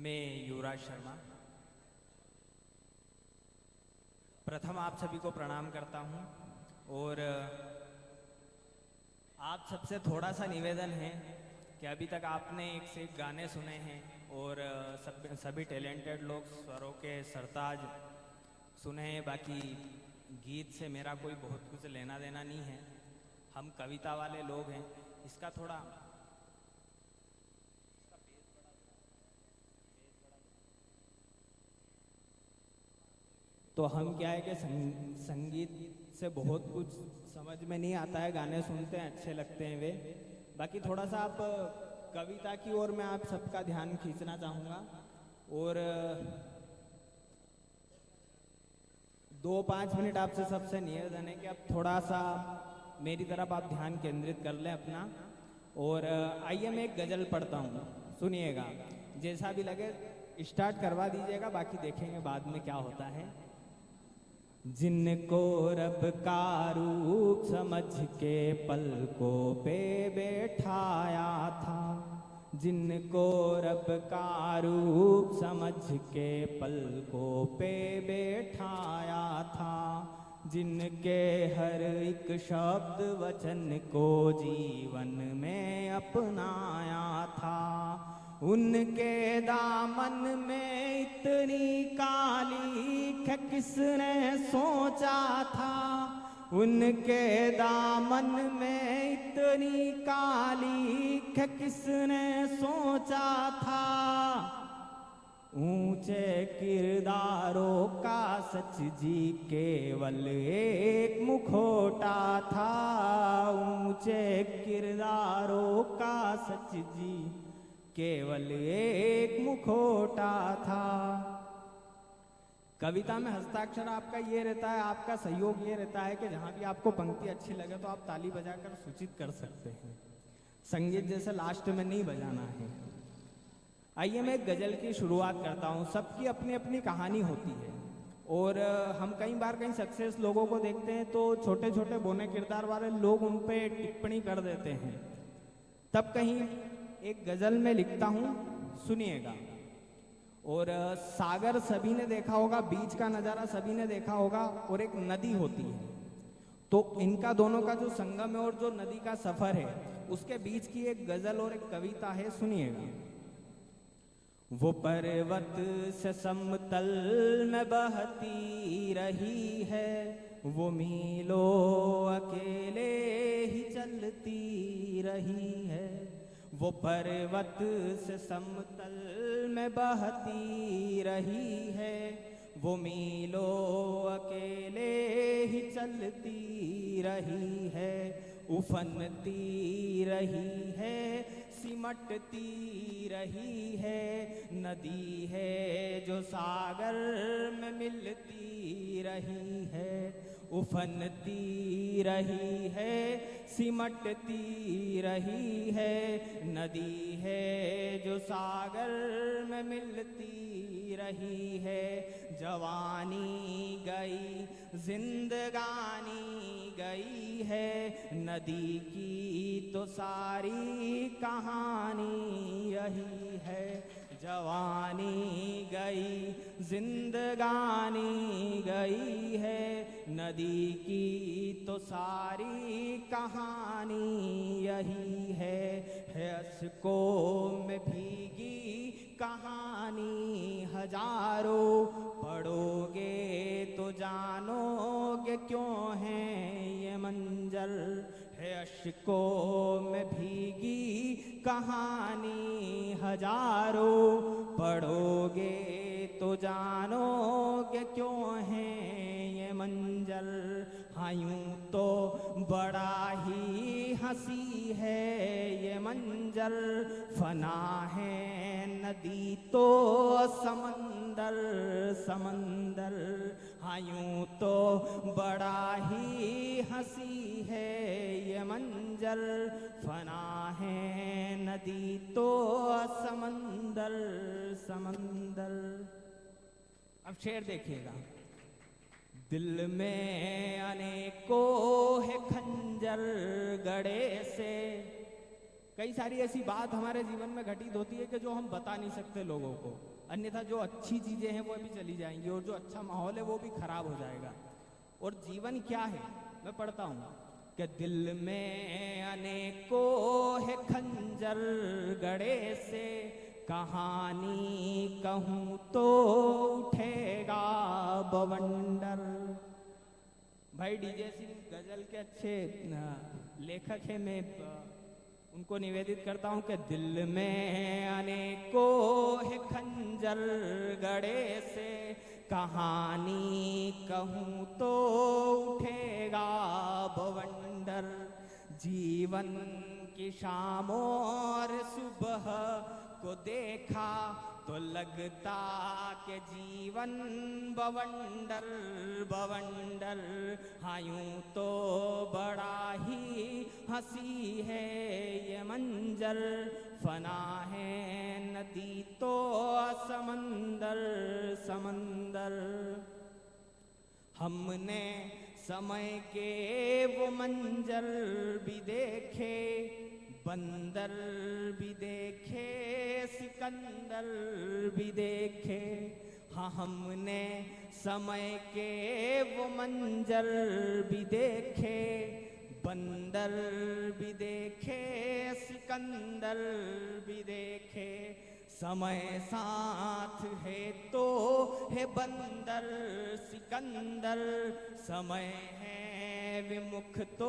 मैं युवराज शर्मा प्रथम आप सभी को प्रणाम करता हूं और आप सबसे थोड़ा सा निवेदन है कि अभी तक आपने एक से एक गाने सुने हैं और सभी टैलेंटेड लोग स्वरों के सरताज सुने हैं। बाकी गीत से मेरा कोई बहुत कुछ लेना देना नहीं है, हम कविता वाले लोग हैं। इसका थोड़ा तो हम क्या है कि संगीत से बहुत कुछ समझ में नहीं आता है, गाने सुनते हैं अच्छे लगते हैं वे। बाकी थोड़ा सा आप कविता की ओर मैं आप सबका ध्यान खींचना चाहूँगा और 2-5 मिनट आपसे सबसे निवेदन है कि आप थोड़ा सा मेरी तरफ आप ध्यान केंद्रित कर लें अपना। और आइए मैं एक गज़ल पढ़ता हूँ, सुनिएगा। जैसा भी लगे स्टार्ट करवा दीजिएगा, बाकी देखेंगे बाद में क्या होता है। जिनको रब का रूप समझ के पलकों पे बैठाया था, जिनको रब का रूप समझ के पलकों पे बैठाया था, जिनके हर एक शब्द वचन को जीवन में अपनाया था, उनके दामन में इतनी काली किसने सोचा था, उनके दामन में इतनी काली किसने सोचा था। ऊंचे किरदारों का सच जी केवल एक मुखौटा था, ऊंचे किरदारों का सच जी केवल एक मुखौटा था। कविता में हस्ताक्षर आपका ये रहता है, आपका सहयोग ये रहता है कि जहाँ भी आपको पंक्ति अच्छी लगे तो आप ताली बजाकर सूचित कर सकते हैं। संगीत जैसे लास्ट में नहीं बजाना है। आइए मैं एक गज़ल की शुरुआत करता हूँ। सबकी अपनी अपनी कहानी होती है और हम कई बार कई सक्सेस लोगों को देखते हैं तो छोटे छोटे बोने किरदार वाले लोग उन पे टिप्पणी कर देते हैं। तब कहीं एक गज़ल में लिखता हूँ, सुनिएगा। और सागर सभी ने देखा होगा, बीच का नज़ारा सभी ने देखा होगा और एक नदी होती है, तो इनका दोनों का जो संगम है और जो नदी का सफ़र है उसके बीच की एक गज़ल और एक कविता है, सुनिएगा। वो पर्वत से समतल में बहती रही है, वो मीलों अकेले ही चलती रही है, वो पर्वत से समतल में बहती रही है, वो मीलों अकेले ही चलती रही है, उफनती रही है, सिमटती रही है, नदी है जो सागर में मिलती रही है, उफनती रही है, सिमटती रही है, नदी है जो सागर में मिलती रही है। जवानी गई जिंदगानी गई है, नदी की तो सारी कहानी यही है। जवानी गई जिंदगानी गई है, नदी की तो सारी कहानी यही है अश्कों में भीगी कहानी हजारों, पढ़ोगे तो जानोगे क्यों है ये मंजर है अश्कों में भीगी कहानी हजारों, पढ़ोगे तो जानोगे क्यों है ये मंजर। हाँ यूं तो बड़ा ही हंसी है ये मंजर, फना है नदी तो समंदर समंदर। हाँ यूं तो बड़ा ही हंसी है ये मंजर, फना है नदी तो समंदर समंदर। अब शेर देखिएगा। दिल में अनेकों है खंजर गड़े से, कई सारी ऐसी बात हमारे जीवन में घटित होती है कि जो हम बता नहीं सकते लोगों को, अन्यथा जो अच्छी चीजें हैं वो भी चली जाएंगी और जो अच्छा माहौल है वो भी खराब हो जाएगा। और जीवन क्या है, मैं पढ़ता हूँ कि दिल में अनेकों है खंजर गड़े से, कहानी कहूँ तो उठेगा बवंडर। भाई डीजे सिंह गजल के अच्छे लेखक हैं, मैं उनको निवेदित करता हूँ कि दिल में अनेकों है खंजर गड़े से, कहानी कहूँ तो उठेगा बवंडर। जीवन की शाम और सुबह को देखा तो लगता कि जीवन बवंडर बवंडर। हाँ यूं तो बड़ा ही हंसी है ये मंजर, फना है नदी तो समंदर समंदर। हमने समय के वो मंजर भी देखे, बंदर भी देखे, सिकंदर भी देखे। हाँ हमने समय के वो मंजर भी देखे, बंदर भी देखे, सिकंदर भी देखे। समय साथ है तो है बंदर सिकंदर, समय है विमुख तो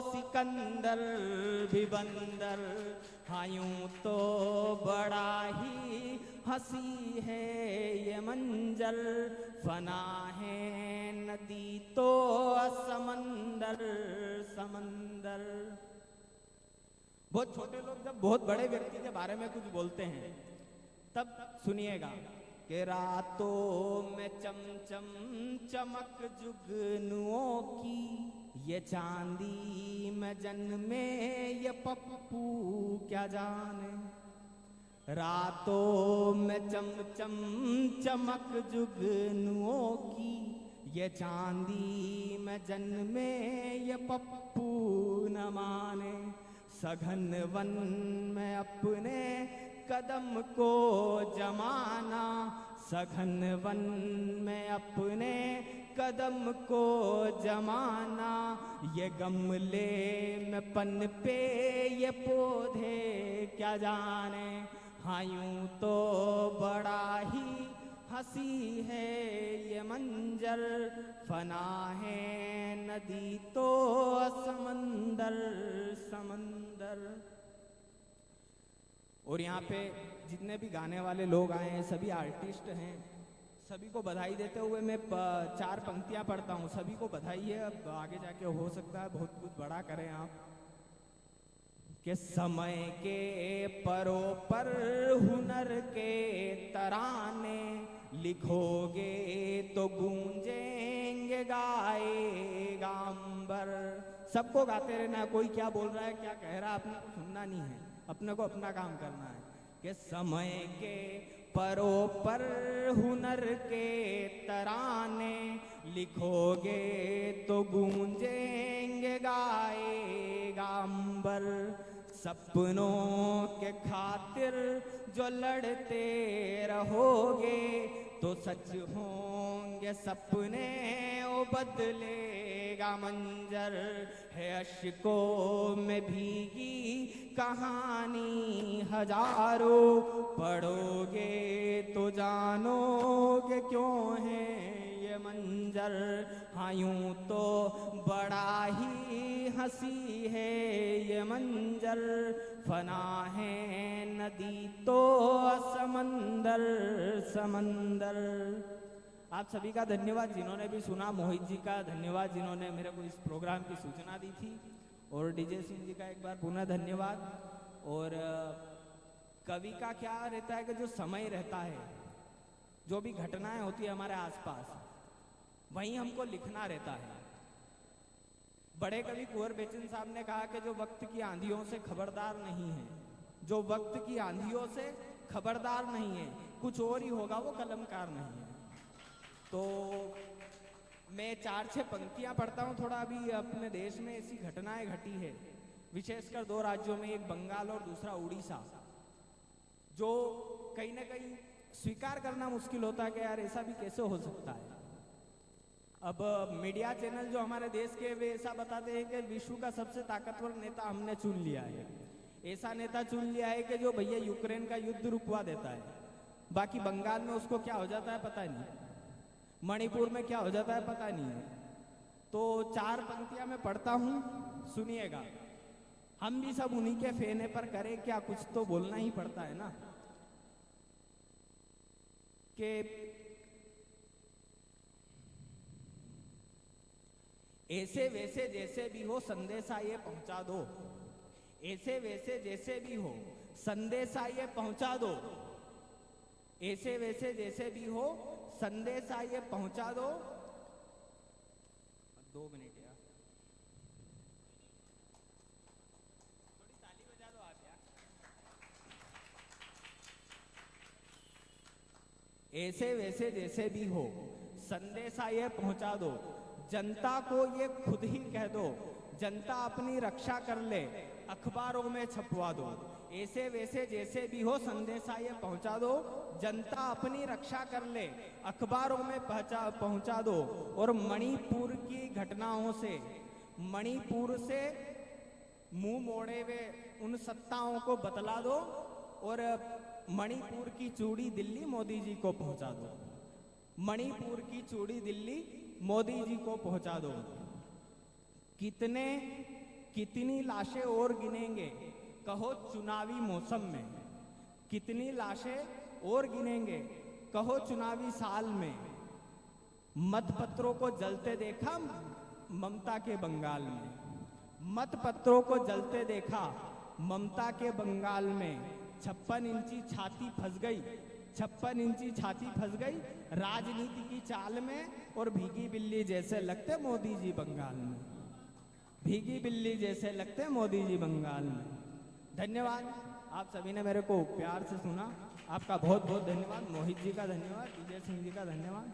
सिकंदर भी बंदर। हाँ यूं तो बड़ा ही हंसी है ये मंजर, फना है नदी तो समंदर समंदर। बहुत छोटे लोग जब बहुत बड़े व्यक्ति के बारे में कुछ बोलते हैं तब सुनिएगा कि रातों में चमचम चमक जुगनुओं की, ये चांदी में जन्मे ये पप्पू क्या जाने। रातों में चमचम चमक जुगनुओं की, ये चांदी में जन्मे ये पप्पू न माने। सघन वन में अपने कदम को जमाना, सघन वन में अपने कदम को जमाना। ये गमले में पनपे ये पौधे क्या जाने। हाँ यूं तो बड़ा ही हंसी है ये मंजर, फना है नदी तो समंदर समंदर। और यहाँ पे जितने भी गाने वाले लोग आए हैं सभी आर्टिस्ट हैं, सभी को बधाई देते हुए मैं 4 पंक्तियाँ पढ़ता हूँ। सभी को बधाई है, अब आगे जाके हो सकता है बहुत कुछ बड़ा करें आप। कि समय के परों पर हुनर के तराने, लिखोगे तो गूंजेंगे गाएगा अंबर। सबको गाते रहना, कोई क्या बोल रहा है क्या कह रहा है आपने को सुनना नहीं है, अपने को अपना काम करना है। कि समय के परों पर हुनर के तराने, लिखोगे तो गूंजेंगे गाएगा अंबर। सपनों के खातिर जो लड़ते रहोगे, तो सच होंगे सपने ओ बदलेगा मंजर। है अश्कों में भीगी कहानी हजारों, पढ़ोगे तो जानोगे क्यों है ये मंजर। हाँ यूं तो बड़ा ही हंसी है ये मंजर, फना है नदी तो समंदर समंदर। आप सभी का धन्यवाद जिन्होंने भी सुना, मोहित जी का धन्यवाद जिन्होंने मेरे को इस प्रोग्राम की सूचना दी थी, और डीजे सिंह जी का एक बार पुनः धन्यवाद। और कवि का क्या रहता है कि जो समय रहता है, जो भी घटनाएं होती है हमारे आसपास, वहीं हमको लिखना रहता है। बड़े कवि कुंवर बेचन साहब ने कहा कि जो वक्त की आंधियों से खबरदार नहीं है, जो वक्त की आंधियों से खबरदार नहीं है, कुछ और ही होगा, वो कलमकार नहीं है। तो मैं 4-6 पंक्तियां पढ़ता हूँ। थोड़ा अभी अपने देश में ऐसी घटनाएं घटी है विशेषकर 2 राज्यों में, एक बंगाल और दूसरा उड़ीसा, जो कहीं ना कहीं स्वीकार करना मुश्किल होता है कि यार ऐसा भी कैसे हो सकता है। अब मीडिया चैनल जो हमारे देश के, वे ऐसा बताते हैं कि विश्व का सबसे ताकतवर नेता हमने चुन लिया है, ऐसा नेता चुन लिया है कि जो भैया यूक्रेन का युद्ध रुकवा देता है। बाकी बंगाल में उसको क्या हो जाता है पता नहीं, मणिपुर में क्या हो जाता है पता नहीं है। तो 4 पंक्तियां मैं पढ़ता हूं, सुनिएगा। हम भी सब उन्हीं के फैन है, पर करें क्या, कुछ तो बोलना ही पड़ता है ना। कि ऐसे वैसे जैसे भी हो संदेशा ये पहुंचा दो, ऐसे वैसे जैसे भी हो संदेशा ये पहुंचा दो, ऐसे वैसे जैसे भी हो संदेशा ये पहुंचा दो। 2 मिनट यार, थोड़ी ताली बजा दो आप यार। ऐसे वैसे जैसे भी हो संदेशा ये पहुंचा दो, जनता को ये खुद ही कह दो, जनता अपनी रक्षा कर ले, अखबारों में छपवा दो। ऐसे वैसे जैसे भी हो संदेशा ये पहुंचा दो, जनता अपनी रक्षा कर ले, अखबारों में पहुंचा दो। और मणिपुर की घटनाओं से, मणिपुर से मुंह मोड़े हुए उन सत्ताओं को बतला दो, और मणिपुर की चूड़ी दिल्ली मोदी जी को पहुंचा दो, मणिपुर की चूड़ी दिल्ली मोदी जी को पहुंचा दो। कितनी लाशें और गिनेंगे कहो चुनावी मौसम में, कितनी लाशें और गिनेंगे कहो चुनावी साल में। मतपत्रों को जलते देखा ममता के बंगाल में, मतपत्रों को जलते देखा ममता के बंगाल में। 56 इंची छाती फंस गई, 56 इंची छाती फंस गई राजनीति की चाल में, और भीगी बिल्ली जैसे लगते मोदी जी बंगाल में, भीगी बिल्ली जैसे लगते मोदी जी बंगाल में। धन्यवाद, आप सभी ने मेरे को प्यार से सुना, आपका बहुत बहुत धन्यवाद। मोहित जी का धन्यवाद, विजय सिंह जी का धन्यवाद।